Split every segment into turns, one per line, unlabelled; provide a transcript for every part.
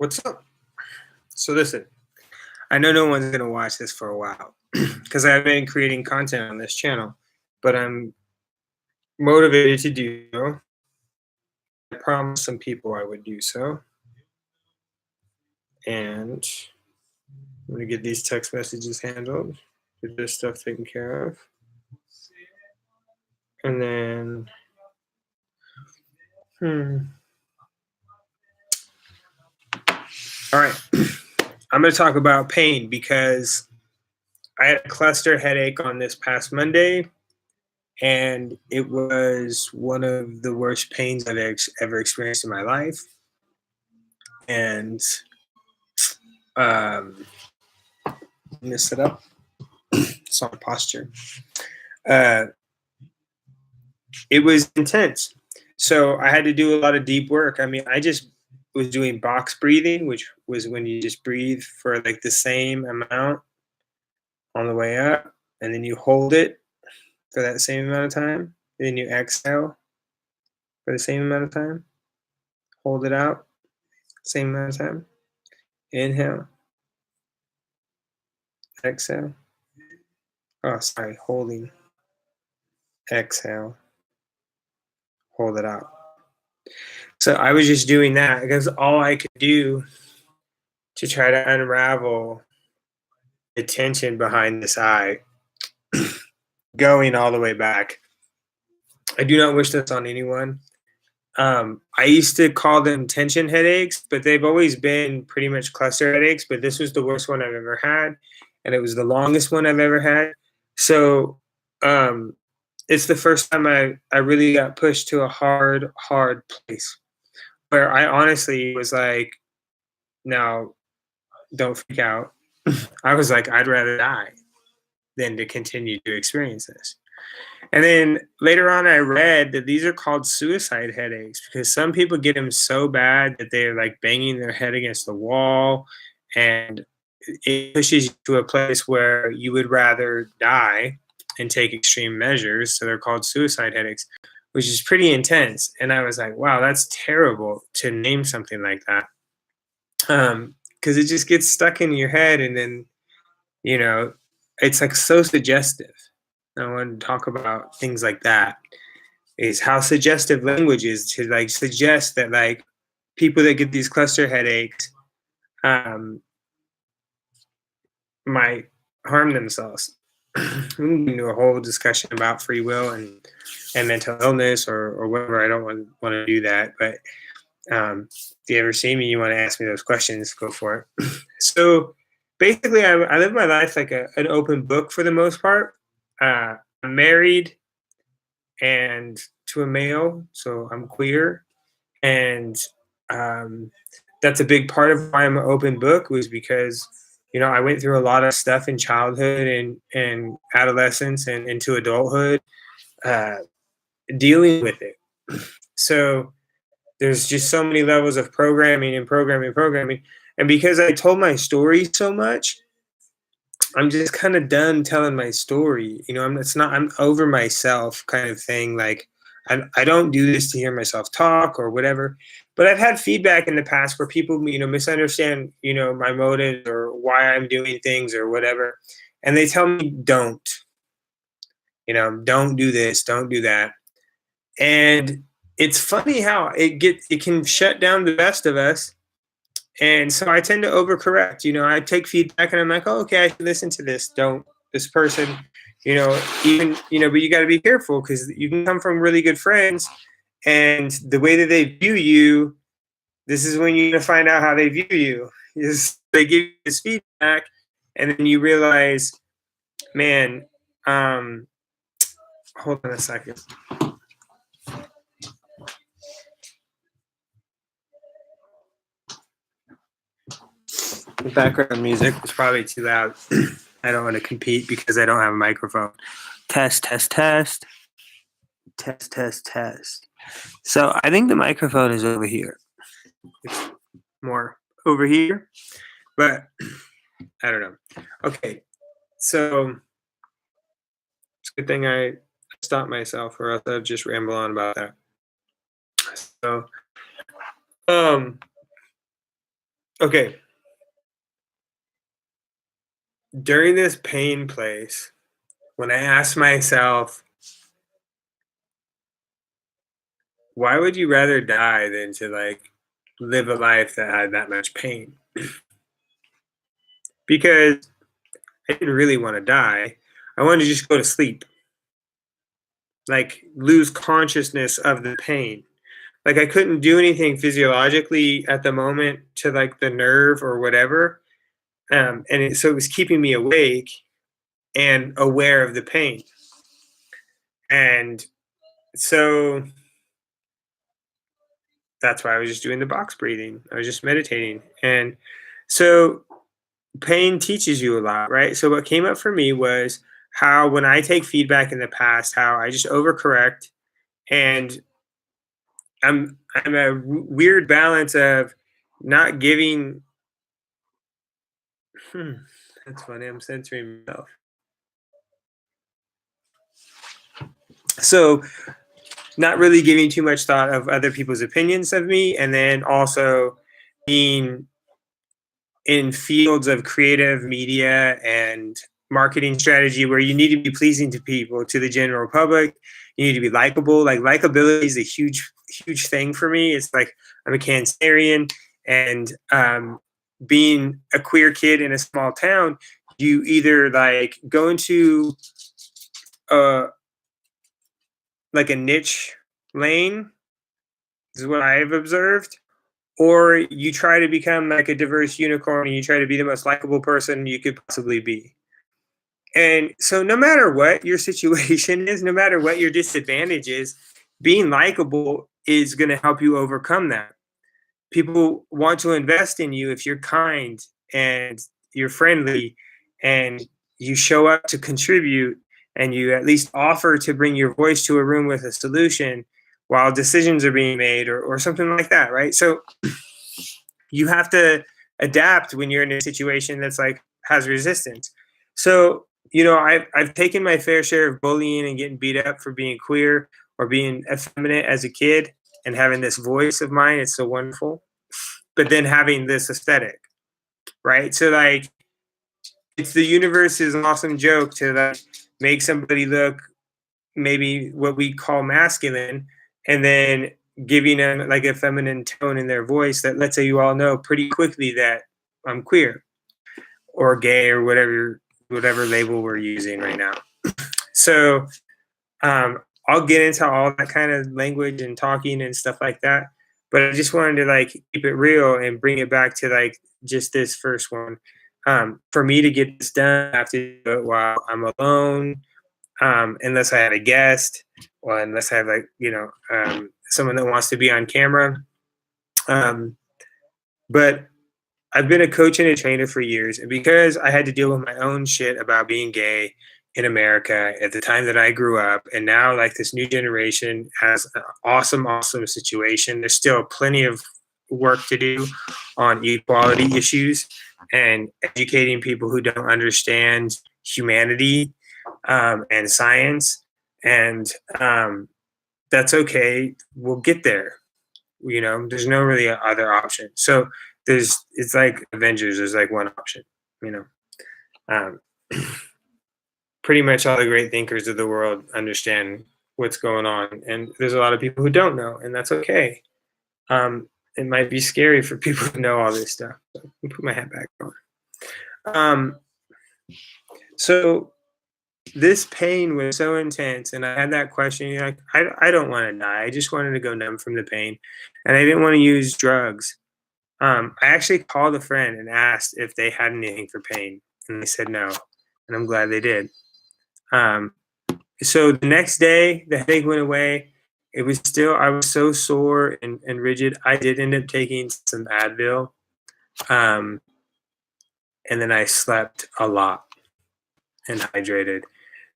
What's up? So listen, I know no one's gonna watch this for a while because I've been creating content on this channel, but I'm motivated to do so. I promised some people I would do so, and I'm gonna get these text messages handled, get this stuff taken care of, and then all right, I'm gonna talk about pain because I had a cluster headache on this past Monday, and it was one of the worst pains I've ever experienced in my life. And um, mess it up. It's on posture. Uh, it was intense. So I had to do a lot of deep work. I mean, I just was doing box breathing, which was when you just breathe for like the same amount on the way up, and then you hold it for that same amount of time. And then you exhale for the same amount of time. Hold it out, same amount of time. Inhale, exhale. Oh, sorry, holding. Exhale, hold it out. So I was just doing that because all I could do to try to unravel the tension behind this eye, going all the way back. I do not wish this on anyone. I used to call them tension headaches, but they've always been pretty much cluster headaches. But this was the worst one I've ever had, and it was the longest one I've ever had. So it's the first time I really got pushed to a hard place where I honestly was like, now don't freak out. I was like, I'd rather die than to continue to experience this. And then later on, I read that these are called suicide headaches because some people get them so bad that they're like banging their head against the wall, and it pushes you to a place where you would rather die and take extreme measures. So they're called suicide headaches, which is pretty intense. And I was like, wow, that's terrible to name something like that. Because it just gets stuck in your head, and then, you know, it's like so suggestive. I want to talk about things like that, is how suggestive language is to like suggest that like people that get these cluster headaches might harm themselves. We can do a whole discussion about free will and mental illness or whatever. I don't want to do that, but if you ever see me, you want to ask me those questions, go for it. So basically, I live my life like an open book for the most part. I'm married and to a male, so I'm queer, and that's a big part of why I'm an open book, was because I went through a lot of stuff in childhood and adolescence and into adulthood, uh, dealing with it. So there's just so many levels of programming and programming. And because I told my story so much, I'm just kind of done telling my story. I'm over myself kind of thing. Like I don't do this to hear myself talk or whatever. But I've had feedback in the past where people, misunderstand, my motives or why I'm doing things or whatever. And they tell me, don't do this, don't do that. And it's funny how it can shut down the best of us. And so I tend to overcorrect. I take feedback and I'm like, oh, okay, I should listen to this. Don't this person, even, but you got to be careful because you can come from really good friends, and the way that they view you, this is when you're going to find out how they view you. Is they give you this feedback, and then you realize, man, hold on a second. The background music was probably too loud. I don't want to compete because I don't have a microphone. Test. So I think the microphone is over here. It's more over here, but I don't know. Okay, so it's a good thing I stopped myself, or else I'd just ramble on about that. So, Okay. During this pain place, when I asked myself, why would you rather die than to like live a life that had that much pain? Because I didn't really want to die. I wanted to just go to sleep, like lose consciousness of the pain. Like I couldn't do anything physiologically at the moment to like the nerve or whatever. So it was keeping me awake and aware of the pain. And so that's why I was just doing the box breathing. I was just meditating. And so pain teaches you a lot, right? So what came up for me was how when I take feedback in the past, how I just overcorrect and I'm a weird balance of not giving hmm, that's funny, I'm censoring myself. So not really giving too much thought of other people's opinions of me, and then also being in fields of creative media and marketing strategy where you need to be pleasing to people, to the general public. You need to be likable. Like likability is a huge thing for me. It's like I'm a Cancerian, and being a queer kid in a small town, you either like go into a like a niche lane, is what I've observed, or you try to become like a diverse unicorn and you try to be the most likable person you could possibly be. And so, no matter what your situation is, no matter what your disadvantage is, being likable is going to help you overcome that. People want to invest in you if you're kind and you're friendly and you show up to contribute and you at least offer to bring your voice to a room with a solution while decisions are being made or something like that, right? So, you have to adapt when you're in a situation that's like has resistance. So, I've taken my fair share of bullying and getting beat up for being queer or being effeminate as a kid and having this voice of mine. It's so wonderful. But then having this aesthetic, right? So like it's the universe's awesome joke to like make somebody look maybe what we call masculine and then giving them like a feminine tone in their voice that lets you all know pretty quickly that I'm queer or gay or whatever label we're using right now. So I'll get into all that kind of language and talking and stuff like that. But I just wanted to like keep it real and bring it back to like just this first one. For me to get this done, I have to do it while I'm alone, unless I have a guest or unless I have like someone that wants to be on camera. But I've been a coach and a trainer for years, and because I had to deal with my own shit about being gay in America at the time that I grew up, and now like this new generation has an awesome situation. There's still plenty of work to do on equality issues and educating people who don't understand humanity and science, and that's okay. We'll get there. There's no really other option. So it's like Avengers. There's like one option. You know, um, pretty much all the great thinkers of the world understand what's going on, and there's a lot of people who don't know, and that's okay. It might be scary for people to know all this stuff. So let me put my hat back on. So this pain was so intense, and I had that question. Like, I don't want to die. I just wanted to go numb from the pain, and I didn't want to use drugs. I actually called a friend and asked if they had anything for pain, and they said no, and I'm glad they did. So the next day, the headache went away. I was so sore and rigid. I did end up taking some Advil, um, and then I slept a lot and hydrated.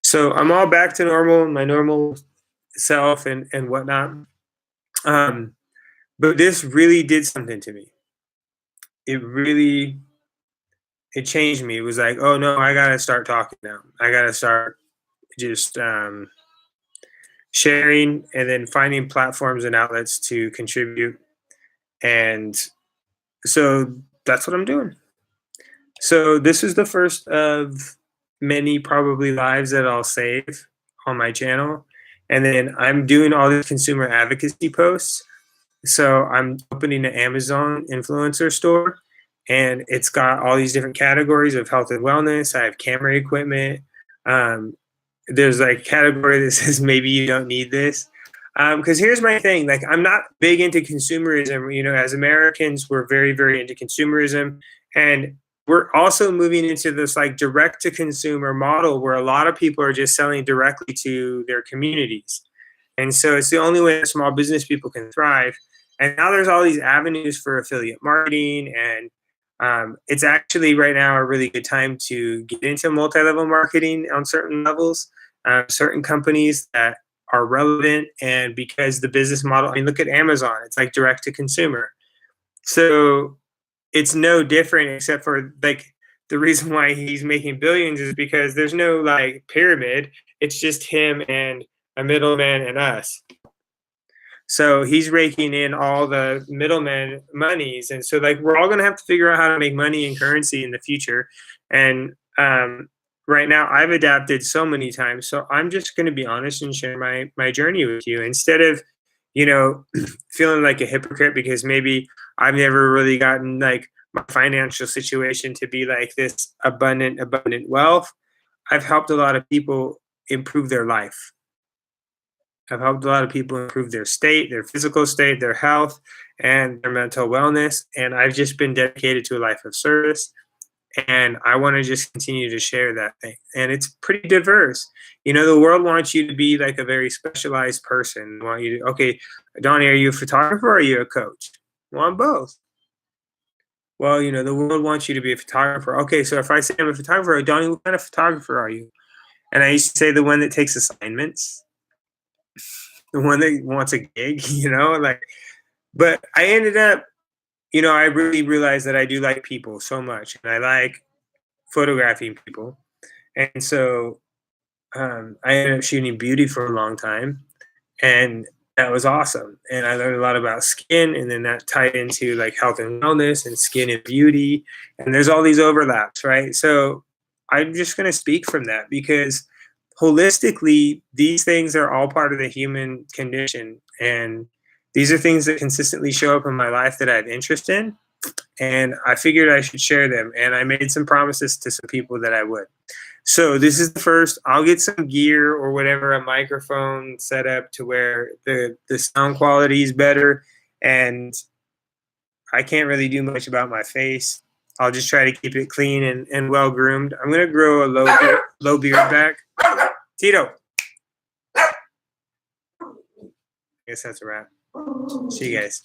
So I'm all back to normal, my normal self and whatnot. But this really did something to me. It changed me. It was like, oh no, I gotta start talking now. I gotta start just sharing and then finding platforms and outlets to contribute. And so that's what I'm doing. So this is the first of many probably lives that I'll save on my channel. And then I'm doing all these consumer advocacy posts. So I'm opening an Amazon influencer store, and it's got all these different categories of health and wellness. I have camera equipment. Um, there's like a category that says maybe you don't need this. Because here's my thing, like I'm not big into consumerism. You know, as Americans, we're very, very into consumerism, and we're also moving into this like direct to consumer model where a lot of people are just selling directly to their communities. And so it's the only way that small business people can thrive. And now there's all these avenues for affiliate marketing. And it's actually right now a really good time to get into multi-level marketing on certain levels, certain companies that are relevant. And because the business model, I mean, look at Amazon, it's like direct to consumer. So it's no different except for like the reason why he's making billions is because there's no like pyramid. It's just him and a middleman and us. So he's raking in all the middlemen monies. And so like we're all going to have to figure out how to make money and currency in the future. And right now I've adapted so many times. So I'm just going to be honest and share my journey with you instead of, you know, feeling like a hypocrite because maybe I've never really gotten like my financial situation to be like this abundant wealth. I've helped a lot of people improve their life. I've helped a lot of people improve their state, their physical state, their health, and their mental wellness. And I've just been dedicated to a life of service. And I want to just continue to share that thing. And it's pretty diverse. You know, the world wants you to be like a very specialized person. They want you to, okay, Donnie, are you a photographer or are you a coach? Well, I'm both. Well, you know, the world wants you to be a photographer. Okay, so if I say I'm a photographer, Donnie, what kind of photographer are you? And I used to say the one that takes assignments, the one that wants a gig, you know, like, but I ended up, you know, I really realized that I do like people so much and I like photographing people. And so I ended up shooting beauty for a long time. And that was awesome. And I learned a lot about skin, and then that tied into like health and wellness and skin and beauty. And there's all these overlaps, right? So I'm just going to speak from that because holistically, these things are all part of the human condition. And these are things that consistently show up in my life that I have interest in. And I figured I should share them. And I made some promises to some people that I would. So this is the first. I'll get some gear or whatever, a microphone set up to where the sound quality is better. And I can't really do much about my face. I'll just try to keep it clean and well groomed. I'm gonna grow a low beard back. Tito. I guess that's a wrap. See you guys.